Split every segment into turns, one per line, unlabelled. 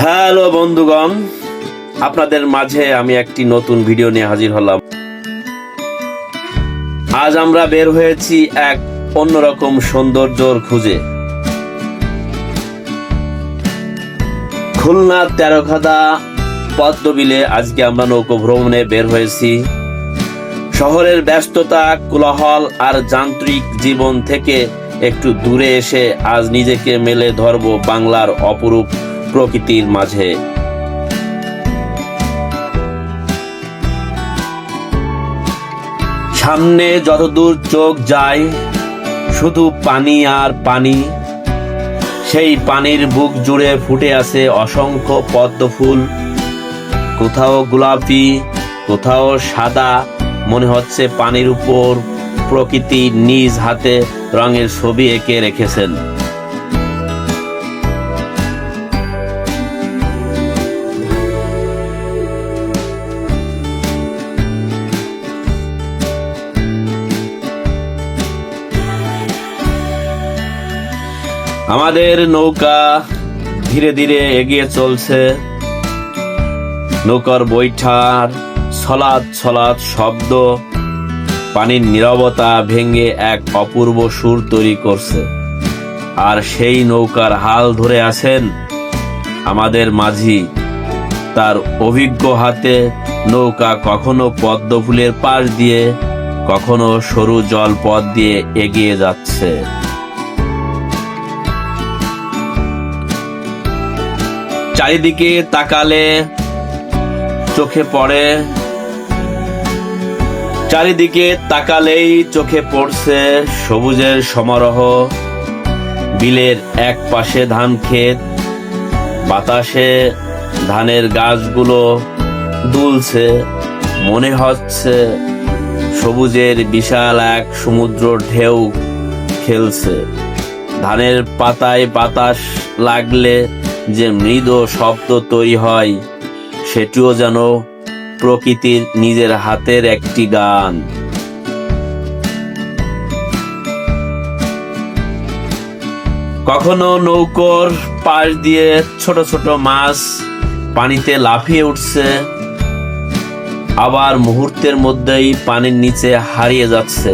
Hello বন্ধুগণ, আপনাদের মাঝে আমি একটি নতুন ভিডিও নিয়ে হাজির হলাম। আজ আমরা বের হয়েছি এক অন্যরকম সৌন্দর্যর খুঁজে। খুলনার তেরোখাদা পদ্মবিলে আজকে আমরা নৌকো ভ্রমণে বের হয়েছি। শহরের ব্যস্ততা, কোলাহল আর যান্ত্রিক জীবন থেকে একটু দূরে এসে আজ নিজেকে মেলে ধরব বাংলার অপরূপ প্রকৃতির মাঝে। সামনে যতদূর চোখ যায় শুধু পানি আর পানি। সেই পানির বুক জুড়ে ফুটে আছে অসংখ্য পদ্ম ফুল, কোথাও গোলাপি, কোথাও সাদা। মনে হচ্ছে পানির উপর প্রকৃতি নিজ হাতে রঙের ছবি এঁকে রেখেছেন। আমাদের নৌকা ধীরে ধীরে এগিয়ে চলছে। নৌকার বৈঠার ছলাৎ ছলাৎ শব্দ পানির নীরবতা ভেঙে এক অপূর্ব সুর তৈরি করছে। আর সেই নৌকার হাল ধরে আছেন আমাদের মাঝি। তার অভিজ্ঞ হাতে নৌকা কখনো পদ্ম ফুলের পাশ দিয়ে, কখনো সরু জলপথ দিয়ে এগিয়ে যাচ্ছে। চারিদিকে তাকালে চোখে পড়ে, চারিদিকে তাকালেই চোখে পড়ছে সবুজের সমারোহ। বিলের এক পাশে ধান ক্ষেত, বাতাসে ধানের গাছগুলো দুলছে। মনে হচ্ছে সবুজের বিশাল এক সমুদ্র ঢেউ খেলছে। ধানের পাতায় বাতাস লাগলে যে মৃদু শব্দ তৈরি হয়, সেটিও যেন প্রকৃতির নিজের হাতের একটি গান। কখনো নৌকোর পাশ দিয়ে ছোট ছোট মাছ পানিতে লাফিয়ে উঠছে, আবার মুহূর্তের মধ্যেই পানির নিচে হারিয়ে যাচ্ছে।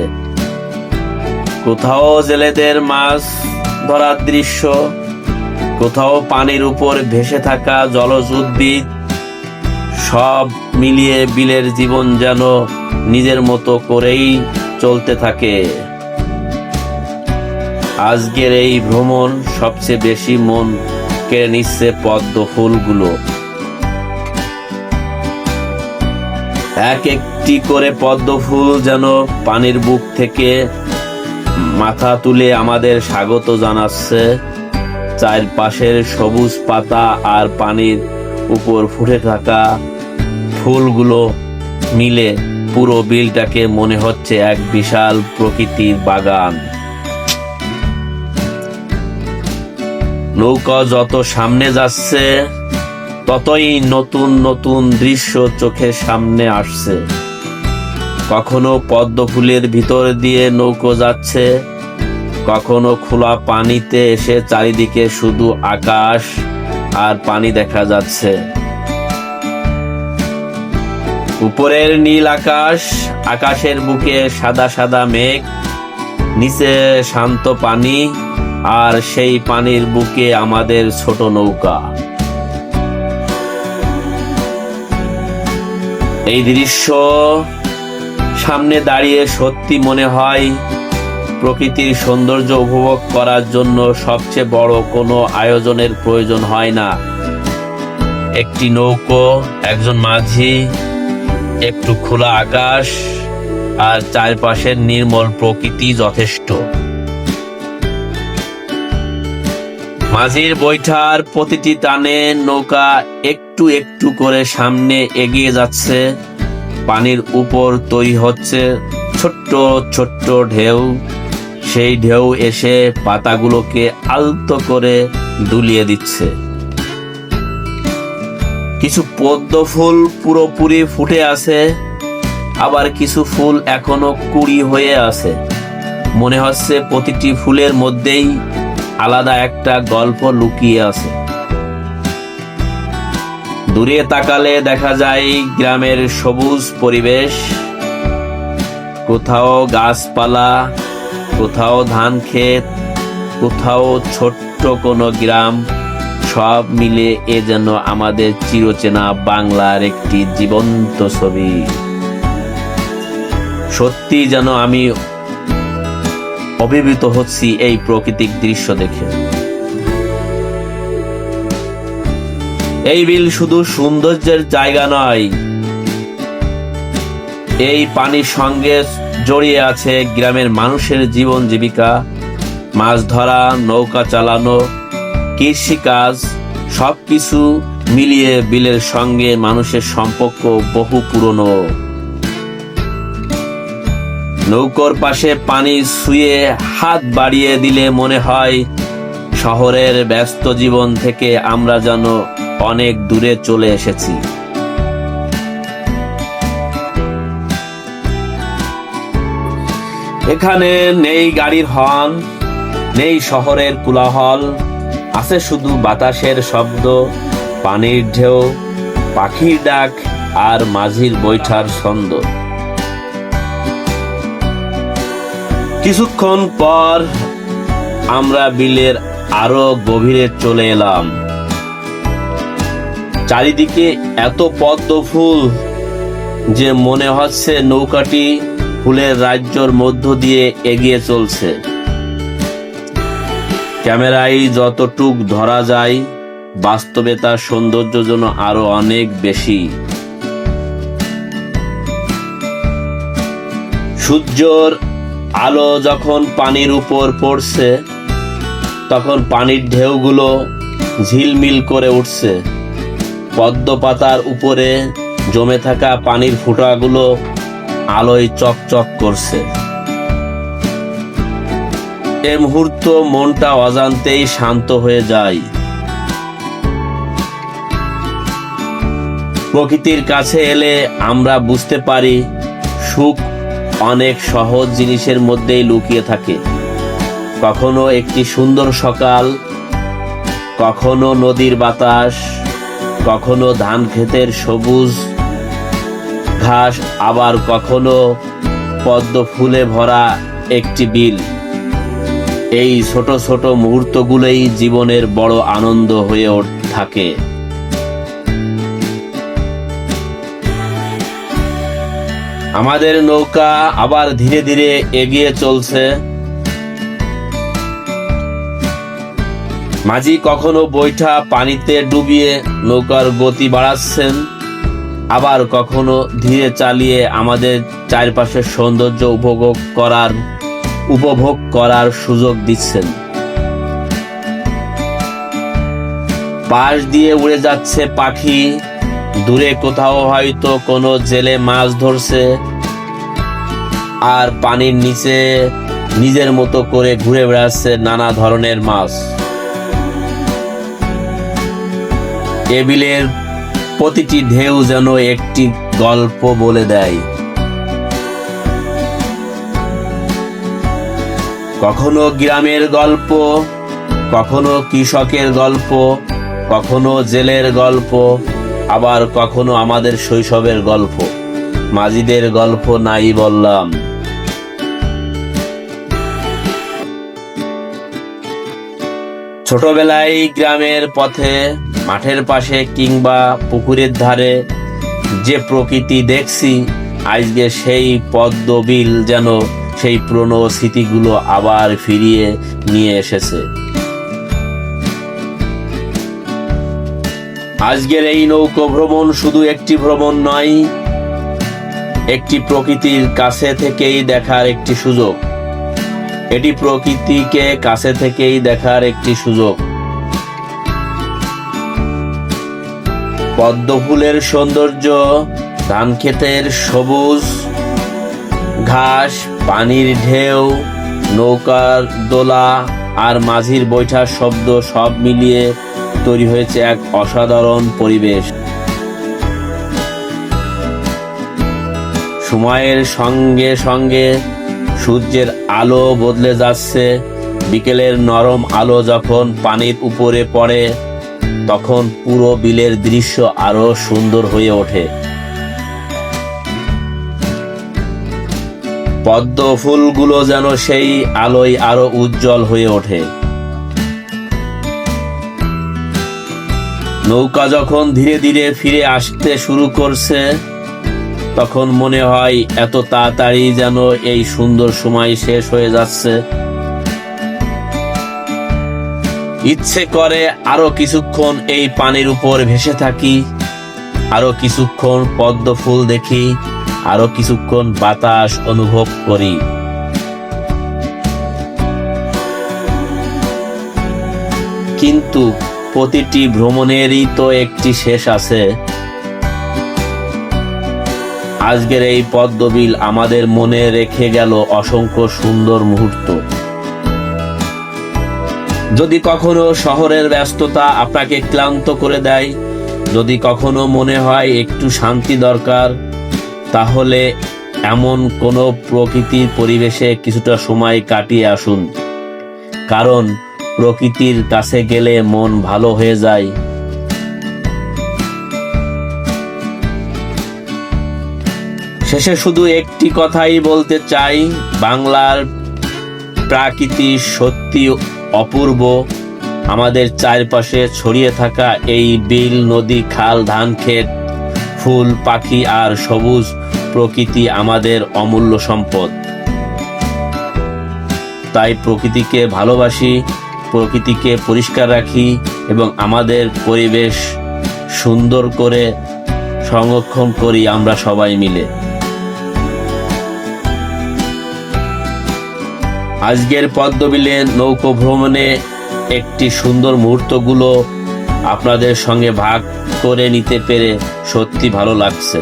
কোথাও জেলেদের মাছ ধরার দৃশ্য, কোথাও পানির উপর ভেসে থাকা জলজ উদ্ভিদ। সব মিলিয়ে বিলের জীবন যেন নিজের মতো করেই চলতে থাকে। আজকের এই ভ্রমণ সবচেয়ে বেশি মন কেড়ে নিচ্ছে পদ্ম ফুলগুলো। এক একটি করে পদ্ম ফুল যেন পানির বুক থেকে মাথা তুলে আমাদের স্বাগত জানাচ্ছে। চারপাশের সবুজ পাতা আর পানির উপর ফুটে থাকা ফুলগুলো মিলে পুরো বিলটাকে মনে হচ্ছে এক বিশাল প্রকৃতির বাগান। নৌকা যত সামনে যাচ্ছে ততই নতুন নতুন দৃশ্য চোখের সামনে আসছে। কখনো পদ্ম ফুলের ভিতর দিয়ে নৌকো যাচ্ছে, কখনো খোলা পানিতে এসে চারিদিকে শুধু আকাশ আর পানি দেখা যাচ্ছে। উপরের নীল আকাশ, আকাশের বুকে সাদা সাদা মেঘ, নিচে শান্ত পানি, আর সেই পানির বুকে আমাদের ছোট নৌকা। এই দৃশ্য সামনে দাঁড়িয়ে সত্যি মনে হয় প্রকৃতির সৌন্দর্য উপভোগ করার জন্য সবচেয়ে বড় কোনো আয়োজনের প্রয়োজন হয় না। একটি নৌকো, একজন মাঝি, একটু খোলা আকাশ আর চারপাশের নির্মল প্রকৃতি যথেষ্ট। মাঝির বৈঠার প্রতিটি টানে নৌকা একটু একটু করে সামনে এগিয়ে যাচ্ছে। পানির উপর তৈরি হচ্ছে ছোট্ট ছোট্ট ঢেউ। সেই ঢেউ এসে পাতাগুলোকে আলতো করে দুলিয়ে দিচ্ছে। কিছু পদ্ম ফুল পুরোপুরি ফুটে আছে, আবার কিছু ফুল এখনো কুঁড়ি হয়ে আছে। মনে হচ্ছে প্রতিটি ফুলের মধ্যেই আলাদা একটা গল্প লুকিয়ে আছে। দূরে তাকালে দেখা যায় গ্রামের সবুজ পরিবেশ, কোথাও গাছপালা, কোথাও ধান ক্ষেত, কোথাও ছোট্ট কোনো গ্রাম। সব মিলে এ যেন আমাদের চিরচেনা বাংলার একটি জীবন্ত ছবি। সত্যি যেন আমি অভিভূত হচ্ছি এই প্রাকৃতিক দৃশ্য দেখে। এই বিল শুধু সৌন্দর্যের জায়গা নয়, এই পানির সঙ্গে জড়িয়ে আছে গ্রামের মানুষের জীবন জীবিকা, মাছ ধরা, নৌকা চালানো, কৃষিকাজ, সবকিছু মিলিয়ে বিলের সঙ্গে মানুষের সম্পর্ক বহু পুরনো। নৌকার পাশে পানি ছুঁয়ে হাত বাড়িয়ে দিলে মনে হয় শহরের ব্যস্ত জীবন থেকে আমরা যেন অনেক দূরে চলে এসেছি। এখানে নেই গাড়ির হর্ন, নেই শহরের কোলাহল, আছে শুধু বাতাসের শব্দ, পানির ঢেউ, পাখির ডাক আর মাঝির বৈঠার ছন্দ। কিছুক্ষণ পর আমরা বিলের আরো গভীরে চলে এলাম। চারিদিকে এত পদ্ম ফুল যে মনে হচ্ছে নৌকাটি ফুলের রাজ্যের মধ্য দিয়ে এগিয়ে চলছে। ক্যামেরায় যতটুক ধরা যায়, বাস্তবে তার সৌন্দর্য যেন আরো অনেক বেশি। সূর্যের আলো যখন পানির উপর পড়ছে, তখন পানির ঢেউগুলো ঝিলমিল করে উঠছে। পদ্ম পাতার উপরে জমে থাকা পানির ফোঁটাগুলো আলোয় চকচক করছে। এ মুহূর্ত মনটা অজান্তেই শান্ত হয়ে যায়। প্রকৃতির কাছে এলে আমরা বুঝতে পারি সুখ অনেক সহজ জিনিসের মধ্যেই লুকিয়ে থাকে। কখনো একটি সুন্দর সকাল, কখনো নদীর বাতাস, কখনো ধান ক্ষেতের সবুজ ঘাস, আবার কখনো পদ্ম ফুলে ভরা একটি বিল। এই ছোট ছোট মুহূর্তগুলোই জীবনের বড় আনন্দ হয়ে থাকে। আমাদের নৌকা আবার ধীরে ধীরে এগিয়ে চলছে। মাঝি কখনো বৈঠা পানিতে ডুবিয়ে নৌকার গতি বাড়াচ্ছেন, আবার কখনো ধীরে চালিয়ে আমাদের চারপাশের সৌন্দর্য উপভোগ করার সুযোগ দিচ্ছেন। পাশ দিয়ে উড়ে যাচ্ছে পাখি, দূরে কোথাও হয়তো কোনো জেলে মাছ ধরছে, আর পানির নিচে নিজের মতো করে ঘুরে বেড়াচ্ছে নানা ধরনের মাছ। এ বিলের প্রতিটি ঢেউ যেন একটি গল্প বলে দেয়। কখনো গ্রামের গল্প, কখনো কৃষকের গল্প, কখনো জেলের গল্প, আবার কখনো আমাদের শৈশবের গল্প, মাঝিদের গল্প নাই বললাম। ছোটবেলায় গ্রামের পথে, মাঠের পাশে কিংবা পুকুরের ধারে যে প্রকৃতি দেখছি, আজকে সেই পদ্ম বিল যেন সেই পুরনো স্মৃতিগুলো আবার ফিরিয়ে নিয়ে এসেছে। আজকের এই নৌকো ভ্রমণ শুধু একটি ভ্রমণ নয়, একটি প্রকৃতির কাছে থেকেই দেখার একটি সুযোগ। এটি প্রকৃতিকে কাছে থেকেই দেখার একটি সুযোগ। পদ্ম ফুলের সৌন্দর্য, ধান ক্ষেতের সবুজ ঘাস, পানির ঢেউ, নৌকার দোলা আর মাঝির বৈঠার শব্দ সব মিলিয়ে তৈরি হয়েছে এক অসাধারণ পরিবেশ। সময়ের সঙ্গে সঙ্গে সূর্যের আলো বদলে যাচ্ছে। বিকেলের নরম আলো যখন পানির উপরে পড়ে, তখন পুরো বিলের দৃশ্য আরো সুন্দর হয়ে ওঠে। পদ্ম ফুলগুলো যেন সেই আলোয় আরো উজ্জ্বল হয়ে ওঠে। নৌকা যখন ধীরে ধীরে ফিরে আসতে শুরু করছে, তখন মনে হয় এত তাড়াতাড়ি যেন এই সুন্দর সময় শেষ হয়ে যাচ্ছে। ইচ্ছে করে আরো কিছুক্ষণ এই পানির উপর ভেসে থাকি, আরো কিছুক্ষণ পদ্ম ফুল দেখি, আরো কিছুক্ষণ বাতাস অনুভব করি। কিন্তু প্রতিটি ভ্রমণেরই তো একটি শেষ আছে। আজকের এই পদ্মবিল আমাদের মনে রেখে গেল অসংখ্য সুন্দর মুহূর্ত। যদি কখনো শহরের ব্যস্ততা আপনাকে ক্লান্ত করে দেয়, যদি কখনো মনে হয় একটু শান্তি দরকার, তাহলে এমন কোনো প্রকৃতির পরিবেশে কিছুটা সময় কাটিয়ে আসুন। কারণ প্রকৃতির কাছে গেলে মন ভালো হয়ে যায়। শেষে শুধু একটি কথাই বলতে চাই, বাংলার প্রাকৃতি সত্যি অপূর্ব। আমাদের চারপাশে ছড়িয়ে থাকা এই বিল, নদী, খাল, ধান ক্ষেত, ফুল, পাখি আর সবুজ প্রকৃতি আমাদের অমূল্য সম্পদ। তাই প্রকৃতিকে ভালোবাসি, প্রকৃতিকে পরিষ্কার রাখি এবং আমাদের পরিবেশ সুন্দর করে সংরক্ষণ করি আমরা সবাই মিলে। আজকের পদ্মবিলে নৌকো ভ্রমণে একটি সুন্দর মুহূর্তগুলো আপনাদের সঙ্গে ভাগ করে নিতে পেরে সত্যি ভালো লাগছে।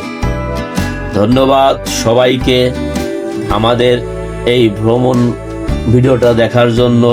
ধন্যবাদ সবাইকে আমাদের এই ভ্রমণ ভিডিওটা দেখার জন্য।